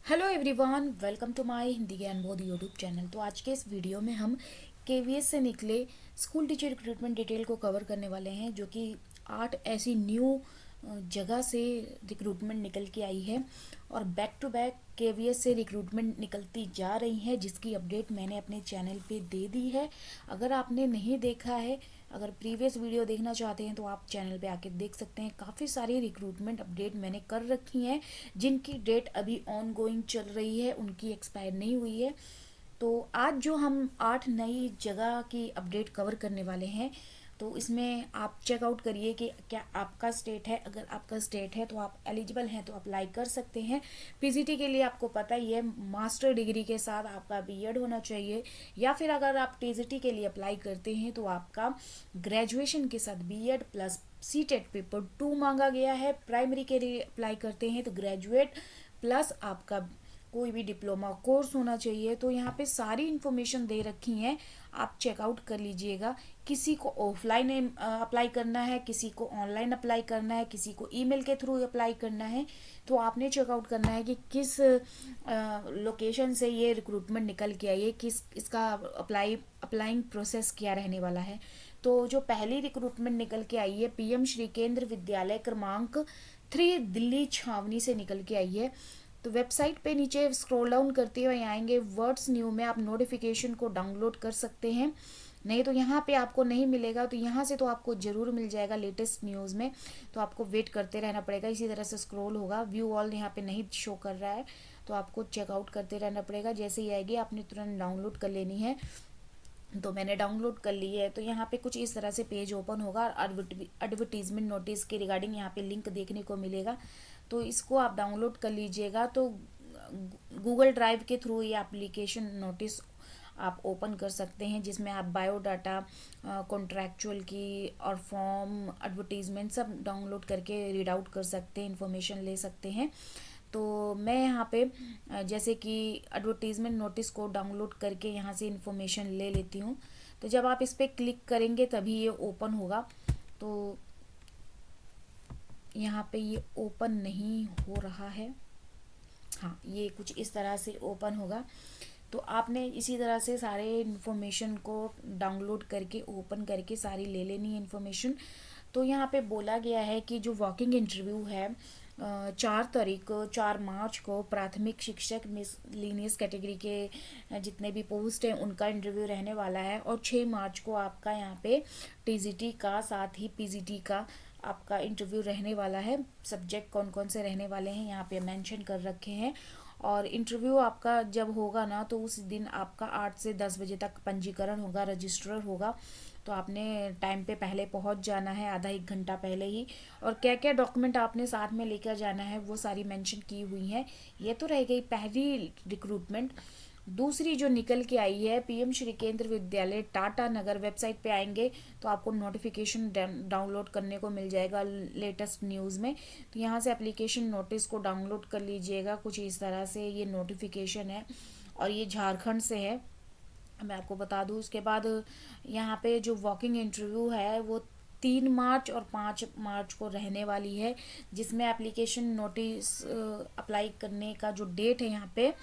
Hello everyone, welcome to my Hindi Gyan Bodh YouTube channel. तो आज के इस वीडियो में हम केवीएस से निकले स्कूल टीचर रिक्रूटमेंट डिटेल को कवर करने वाले हैं, जो कि 8 ऐसी न्यू जगह से रिक्रूटमेंट निकल के आई है और बैक टू बैक केवीएस से रिक्रूटमेंट निकलती जा रही है, जिसकी अपडेट मैंने अपने चैनल पे दे दी है। अगर आपने नहीं देखा है, अगर प्रीवियस वीडियो देखना चाहते हैं तो आप चैनल पे आके देख सकते हैं। काफ़ी सारी रिक्रूटमेंट अपडेट मैंने कर रखी हैं जिनकी डेट अभी ऑन गोइंग चल रही है, उनकी एक्सपायर नहीं हुई है। तो आज जो हम 8 नई जगह की अपडेट कवर करने वाले हैं, तो इसमें आप चेकआउट करिए कि क्या आपका स्टेट है। अगर आपका स्टेट है तो आप एलिजिबल हैं तो अप्लाई कर सकते हैं। पीजीटी के लिए आपको पता ही है, मास्टर डिग्री के साथ आपका बीएड होना चाहिए, या फिर अगर आप टीजीटी के लिए अप्लाई करते हैं तो आपका ग्रेजुएशन के साथ बीएड प्लस सीटेट पेपर 2 मांगा गया है। प्राइमरी के लिए अप्लाई करते हैं तो ग्रेजुएट प्लस आपका कोई भी डिप्लोमा कोर्स होना चाहिए। तो यहाँ पे सारी इन्फॉर्मेशन दे रखी हैं, आप चेकआउट कर लीजिएगा। किसी को ऑफलाइन अप्लाई करना है, किसी को ऑनलाइन अप्लाई करना है, किसी को ईमेल के थ्रू अप्लाई करना है। तो आपने चेकआउट करना है कि किस लोकेशन से ये रिक्रूटमेंट निकल के आई है, किस इसका अप्लाइंग प्रोसेस क्या रहने वाला है। तो जो पहली रिक्रूटमेंट निकल के आई है, पीएम श्री केंद्र विद्यालय क्रमांक 3 दिल्ली छावनी से निकल के आई है। तो वेबसाइट पे नीचे स्क्रॉल डाउन करते हुए आएंगे, वर्ड्स न्यू में आप नोटिफिकेशन को डाउनलोड कर सकते हैं। नहीं तो यहाँ पे आपको नहीं मिलेगा, तो यहाँ से तो आपको ज़रूर मिल जाएगा लेटेस्ट न्यूज़ में। तो आपको वेट करते रहना पड़ेगा, इसी तरह से स्क्रॉल होगा। व्यू ऑल यहाँ पे नहीं शो कर रहा है, तो आपको चेकआउट करते रहना पड़ेगा। जैसे ही आएगी आपने तुरंत डाउनलोड कर लेनी है। तो मैंने डाउनलोड कर ली है। तो यहाँ पे कुछ इस तरह से पेज ओपन होगा। एडवर्टीजमेंट नोटिस के रिगार्डिंग यहाँ पे लिंक देखने को मिलेगा, तो इसको आप डाउनलोड कर लीजिएगा। तो गूगल ड्राइव के थ्रू ये एप्लीकेशन नोटिस आप ओपन कर सकते हैं, जिसमें आप बायोडाटा, कॉन्ट्रैक्चुअल की और फॉर्म, एडवर्टीजमेंट सब डाउनलोड करके रीड आउट कर सकते हैं, इन्फॉर्मेशन ले सकते हैं। तो मैं यहाँ पे जैसे कि एडवर्टीजमेंट नोटिस को डाउनलोड करके यहाँ से इन्फॉर्मेशन ले लेती हूँ। तो जब आप इस पर क्लिक करेंगे तभी ये ओपन होगा। तो यहाँ पे ये ओपन नहीं हो रहा है। हाँ, ये कुछ इस तरह से ओपन होगा। तो आपने इसी तरह से सारे इन्फॉर्मेशन को डाउनलोड करके ओपन करके सारी ले लेनी है इन्फॉर्मेशन। तो यहाँ पे बोला गया है कि जो वॉकिंग इंटरव्यू है 4 तारीख को, 4 मार्च को प्राथमिक शिक्षक मिसलिनियस कैटेगरी के जितने भी पोस्ट हैं उनका इंटरव्यू रहने वाला है। और 6 मार्च को आपका यहाँ पे टीजीटी का साथ ही पीजीटी का आपका इंटरव्यू रहने वाला है। सब्जेक्ट कौन कौन से रहने वाले हैं यहाँ पे मेंशन कर रखे हैं। और इंटरव्यू आपका जब होगा ना, तो उस दिन आपका 8 से 10 बजे तक पंजीकरण होगा, रजिस्टर होगा। तो आपने टाइम पे पहले पहुंच जाना है, आधा 1 घंटा पहले ही। और क्या क्या डॉक्यूमेंट आपने साथ में लेकर जाना है वो सारी मेंशन की हुई हैं। ये तो रह गई पहली रिक्रूटमेंट। दूसरी जो निकल के आई है, पीएम श्री केंद्र विद्यालय टाटा नगर, वेबसाइट पे आएंगे तो आपको नोटिफिकेशन डाउनलोड करने को मिल जाएगा लेटेस्ट न्यूज़ में। तो यहाँ से एप्लीकेशन नोटिस को डाउनलोड कर लीजिएगा। कुछ इस तरह से ये नोटिफिकेशन है और ये झारखंड से है, मैं आपको बता दूँ। उसके बाद यहाँ पे जो वॉकिंग इंटरव्यू है वो 3 मार्च और 5 मार्च को रहने वाली है, जिसमें एप्लीकेशन नोटिस अप्लाई करने का जो डेट है, यहाँ पे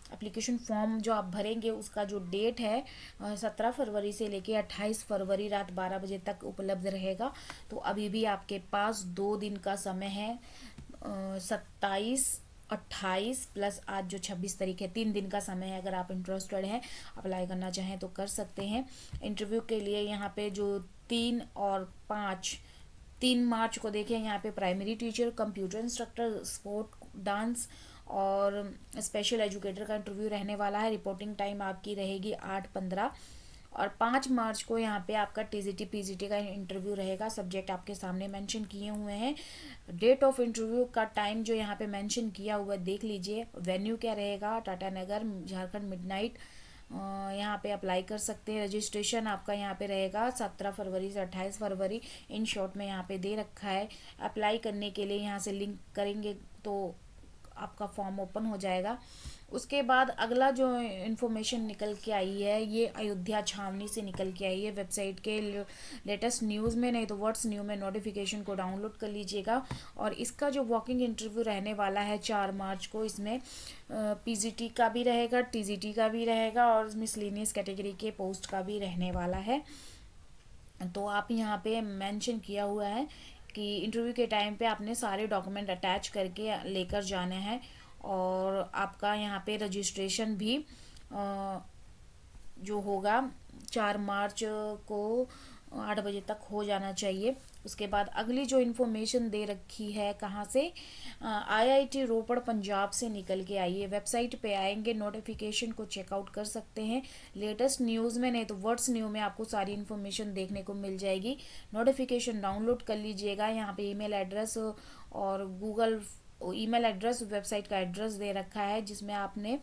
एप्लीकेशन फॉर्म जो आप भरेंगे उसका जो डेट है 17 फरवरी से लेके 28 फरवरी रात 12 बजे तक उपलब्ध रहेगा। तो अभी भी आपके पास 2 दिन का समय है, 27, 28 प्लस आज जो 26 तारीख है, 3 दिन का समय है। अगर आप इंटरेस्टेड हैं, अप्लाई करना चाहें तो कर सकते हैं। इंटरव्यू के लिए यहाँ पे जो 3 और 5 3 मार्च को देखें, यहाँ पे primary teacher, computer instructor, sport, dance और स्पेशल एजुकेटर का इंटरव्यू रहने वाला है। रिपोर्टिंग टाइम आपकी रहेगी 8:15। और 5 मार्च को यहाँ पे आपका टीजीटी पीजीटी का इंटरव्यू रहेगा। सब्जेक्ट आपके सामने मेंशन किए हुए हैं। डेट ऑफ इंटरव्यू का टाइम जो यहाँ पे मेंशन किया हुआ है देख लीजिए। वेन्यू क्या रहेगा, टाटा नगर, झारखंड, मिडनाइट। यहाँ पे अप्लाई कर सकते हैं। रजिस्ट्रेशन आपका यहाँ पे रहेगा 17 फरवरी से 28 फरवरी, इन शॉर्ट में यहाँ पे दे रखा है। अप्लाई करने के लिए यहाँ से लिंक करेंगे तो आपका फॉर्म ओपन हो जाएगा। उसके बाद अगला जो इन्फॉर्मेशन निकल के आई है ये अयोध्या छावनी से निकल के आई है। वेबसाइट के लेटेस्ट न्यूज़ में, नहीं तो व्हाट्स न्यू में नोटिफिकेशन को डाउनलोड कर लीजिएगा। और इसका जो वॉकिंग इंटरव्यू रहने वाला है 4 मार्च को, इसमें पीजीटी का भी रहेगा, टीजीटी का भी रहेगा और मिसलेनियस कैटेगरी के पोस्ट का भी रहने वाला है। तो आप यहाँ पे मेंशन किया हुआ है कि इंटरव्यू के टाइम पे आपने सारे डॉक्यूमेंट अटैच करके लेकर जाने हैं। और आपका यहाँ पे रजिस्ट्रेशन भी जो होगा 4 मार्च को 8 बजे तक हो जाना चाहिए। उसके बाद अगली जो इन्फॉर्मेशन दे रखी है कहाँ से, आईआईटी रोपड़ पंजाब से निकल के आई है। वेबसाइट पे आएंगे, नोटिफिकेशन को चेकआउट कर सकते हैं। लेटेस्ट न्यूज़ में, नहीं तो व्हाट्स न्यू में आपको सारी इन्फॉर्मेशन देखने को मिल जाएगी। नोटिफिकेशन डाउनलोड कर लीजिएगा। यहाँ पे ईमेल एड्रेस और गूगल ईमेल एड्रेस, वेबसाइट का एड्रेस दे रखा है, जिसमें आपने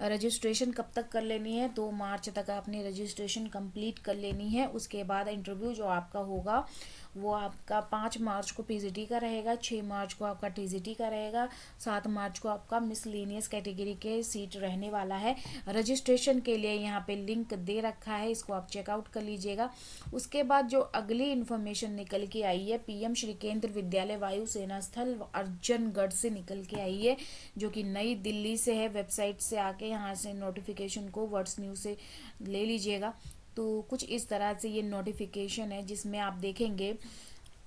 रजिस्ट्रेशन कब तक कर लेनी है, 2 मार्च तक आपने रजिस्ट्रेशन कंप्लीट कर लेनी है। उसके बाद इंटरव्यू जो आपका होगा वो आपका 5 मार्च को पीजीटी का रहेगा, 6 मार्च को आपका टीजीटी का रहेगा, 7 मार्च को आपका मिसलेनियस कैटेगरी के सीट रहने वाला है। रजिस्ट्रेशन के लिए यहाँ पे लिंक दे रखा है, इसको आप चेकआउट कर लीजिएगा। उसके बाद जो अगली इन्फॉर्मेशन निकल के आई है, पीएम श्री केंद्र विद्यालय वायुसेना स्थल अर्जनगढ़ से निकल के आई है, जो कि नई दिल्ली से है। वेबसाइट से आके यहाँ से नोटिफिकेशन को व्हाट्स न्यूज़ से ले लीजिएगा। तो कुछ इस तरह से ये नोटिफिकेशन है, जिसमें आप देखेंगे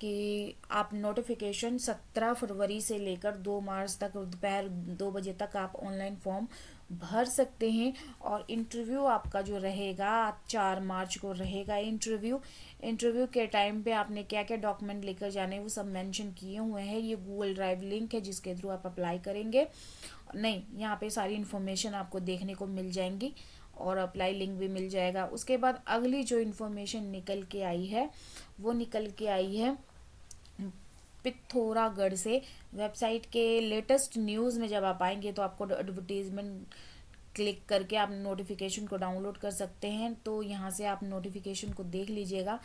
कि आप नोटिफिकेशन 17 फरवरी से लेकर 2 मार्च तक दोपहर 2 बजे तक आप ऑनलाइन फॉर्म भर सकते हैं। और इंटरव्यू आपका जो रहेगा 4 मार्च को रहेगा इंटरव्यू के टाइम पे आपने क्या क्या डॉक्यूमेंट लेकर जाने वो सब मेंशन किए हुए हैं। ये गूगल ड्राइव लिंक है जिसके थ्रू आप अप्लाई करेंगे। नहीं, यहाँ पे सारी इन्फॉर्मेशन आपको देखने को मिल जाएंगी और अप्लाई लिंक भी मिल जाएगा। उसके बाद अगली जो इन्फॉर्मेशन निकल के आई है वो निकल के आई है पिथौरागढ़ से। वेबसाइट के लेटेस्ट न्यूज़ में जब आप आएंगे तो आपको एडवर्टीजमेंट क्लिक करके आप नोटिफिकेशन को डाउनलोड कर सकते हैं। तो यहाँ से आप नोटिफिकेशन को देख लीजिएगा।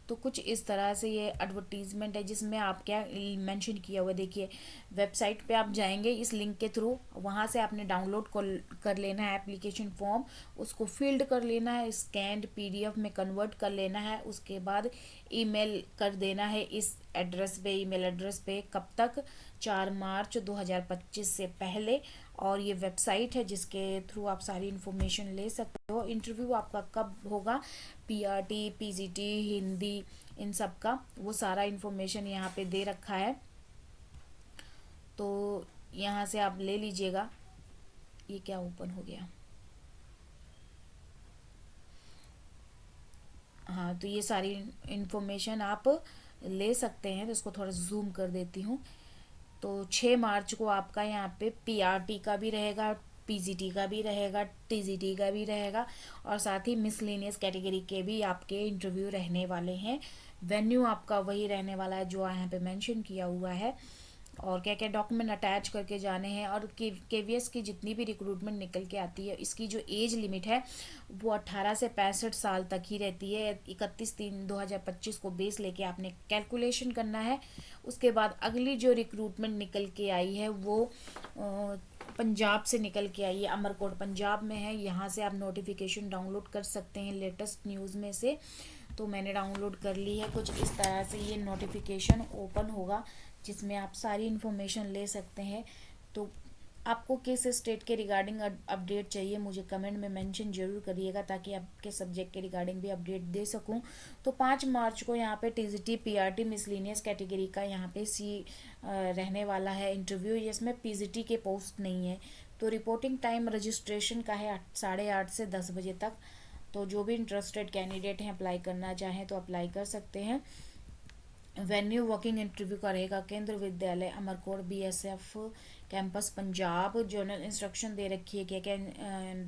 तो कुछ इस तरह से ये एडवर्टीजमेंट है, जिसमें आप क्या मेंशन किया हुआ देखिए। वेबसाइट पे आप जाएंगे इस लिंक के थ्रू, वहाँ से आपने डाउनलोड कर लेना है एप्लीकेशन फॉर्म, उसको फिल्ड कर लेना है, स्कैन्ड पीडीएफ में कन्वर्ट कर लेना है। उसके बाद ईमेल कर देना है इस एड्रेस पे, ईमेल एड्रेस पे, कब तक, 4 मार्च 2025 से पहले। और ये वेबसाइट है जिसके थ्रू आप सारी इन्फॉर्मेशन ले सकते हो। इंटरव्यू आपका कब होगा, पीआरटी, पीजीटी, हिंदी, इन सब का वो सारा इन्फॉर्मेशन यहाँ पे दे रखा है। तो यहाँ से आप ले लीजिएगा। ये क्या ओपन हो गया, हाँ, तो ये सारी इन्फॉर्मेशन आप ले सकते हैं। तो इसको थोड़ा जूम कर देती हूँ। तो 6 मार्च को आपका यहाँ पे पीआरटी का भी रहेगा, पीजीटी का भी रहेगा, टीजीटी का भी रहेगा और साथ ही मिसलेनियस कैटेगरी के भी आपके इंटरव्यू रहने वाले हैं। वेन्यू आपका वही रहने वाला है जो यहाँ पे मेंशन किया हुआ है। और क्या क्या डॉक्यूमेंट अटैच करके जाने हैं। और केवीएस की जितनी भी रिक्रूटमेंट निकल के आती है, इसकी जो एज लिमिट है वो 18 से 65 साल तक ही रहती है। 31/3/2025 को बेस लेके आपने कैलकुलेशन करना है। उसके बाद अगली जो रिक्रूटमेंट निकल के आई है वो पंजाब से निकल के आई है, अमरकोट पंजाब में है। यहाँ से आप नोटिफिकेशन डाउनलोड कर सकते हैं लेटेस्ट न्यूज़ में से। तो मैंने डाउनलोड कर ली है। कुछ इस तरह से ये नोटिफिकेशन ओपन होगा, जिसमें आप सारी इन्फॉर्मेशन ले सकते हैं। तो आपको किस स्टेट के रिगार्डिंग अपडेट चाहिए मुझे कमेंट में मेंशन जरूर करिएगा, ताकि आपके सब्जेक्ट के रिगार्डिंग भी अपडेट दे सकूं। तो 5 मार्च को यहाँ पे टीजीटी, पीआरटी, मिसलेनियस कैटेगरी का यहाँ पे रहने वाला है इंटरव्यू। इसमें पीजीटी के पोस्ट नहीं है। तो रिपोर्टिंग टाइम रजिस्ट्रेशन का है 8:30 से 10 बजे तक। तो जो भी इंटरेस्टेड कैंडिडेट हैं अप्लाई करना चाहें तो अप्लाई कर सकते हैं। वेन्यू वॉकिंग इंटरव्यू का रहेगा Kendra Vidyalaya Amarkot BSF campus Punjab. General instruction दे रखी है क्या क्या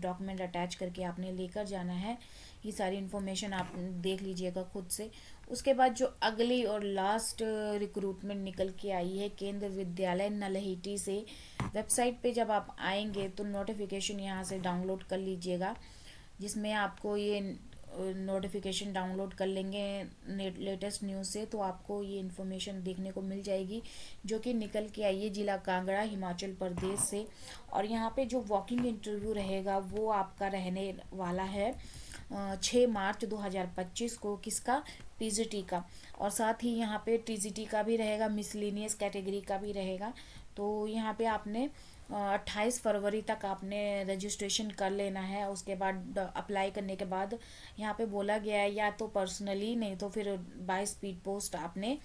डॉक्यूमेंट अटैच करके आपने लेकर जाना है। ये सारी इन्फॉर्मेशन आप देख लीजिएगा खुद से। उसके बाद जो अगली और लास्ट रिक्रूटमेंट निकल के आई है केंद्र विद्यालय नलहिटी से। वेबसाइट पे जब आप आएंगे तो नोटिफिकेशन यहाँ से डाउनलोड कर लीजिएगा, जिसमें आपको ये नोटिफिकेशन डाउनलोड कर लेंगे लेटेस्ट न्यूज़ से, तो आपको ये इन्फॉर्मेशन देखने को मिल जाएगी, जो कि निकल के आई है जिला कांगड़ा हिमाचल प्रदेश से। और यहाँ पे जो वॉकिंग इंटरव्यू रहेगा वो आपका रहने वाला है 6 मार्च 2025 को। किसका? टीजीटी का। और साथ ही यहाँ पे टीजीटी का भी रहेगा, मिसलिनियस कैटेगरी का भी रहेगा। तो यहाँ पे आपने 28 फरवरी तक आपने रजिस्ट्रेशन कर लेना है। उसके बाद अप्लाई करने के बाद यहाँ पे बोला गया है या तो पर्सनली, नहीं तो फिर बाय स्पीड पोस्ट आपने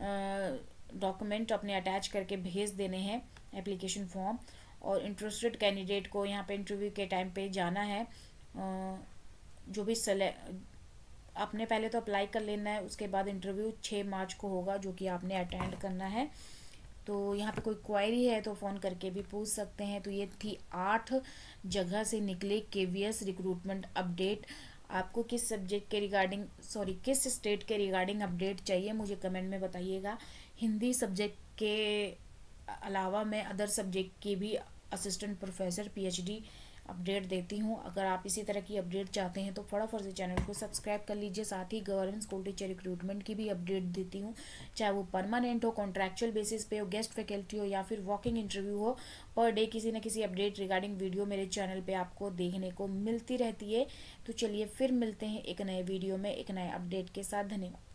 डॉक्यूमेंट अपने अटैच करके भेज देने हैं, एप्लीकेशन फॉर्म। और इंटरेस्टेड कैंडिडेट को यहाँ पे इंटरव्यू के टाइम पे जाना है। जो भी आपने पहले तो अप्लाई कर लेना है, उसके बाद इंटरव्यू 6 मार्च को होगा, जो कि आपने अटेंड करना है। तो यहाँ पे कोई क्वायरी है तो फ़ोन करके भी पूछ सकते हैं। तो ये थी 8 जगह से निकले केवीएस रिक्रूटमेंट अपडेट। आपको किस सब्जेक्ट के रिगार्डिंग, सॉरी किस स्टेट के रिगार्डिंग अपडेट चाहिए, मुझे कमेंट में बताइएगा। हिंदी सब्जेक्ट के अलावा मैं अदर सब्जेक्ट की भी असिस्टेंट प्रोफेसर पीएचडी अपडेट देती हूँ। अगर आप इसी तरह की अपडेट चाहते हैं तो फटाफट से चैनल को सब्सक्राइब कर लीजिए। साथ ही गवर्नमेंट स्कूल टीचर रिक्रूटमेंट की भी अपडेट देती हूँ, चाहे वो परमानेंट हो, कॉन्ट्रैक्चुअल बेसिस पे हो, गेस्ट फैकल्टी हो, या फिर वॉकिंग इंटरव्यू हो। पर डे किसी न किसी अपडेट रिगार्डिंग वीडियो मेरे चैनल पे आपको देखने को मिलती रहती है। तो चलिए फिर मिलते हैं एक नए वीडियो में एक नए अपडेट के साथ। धन्यवाद।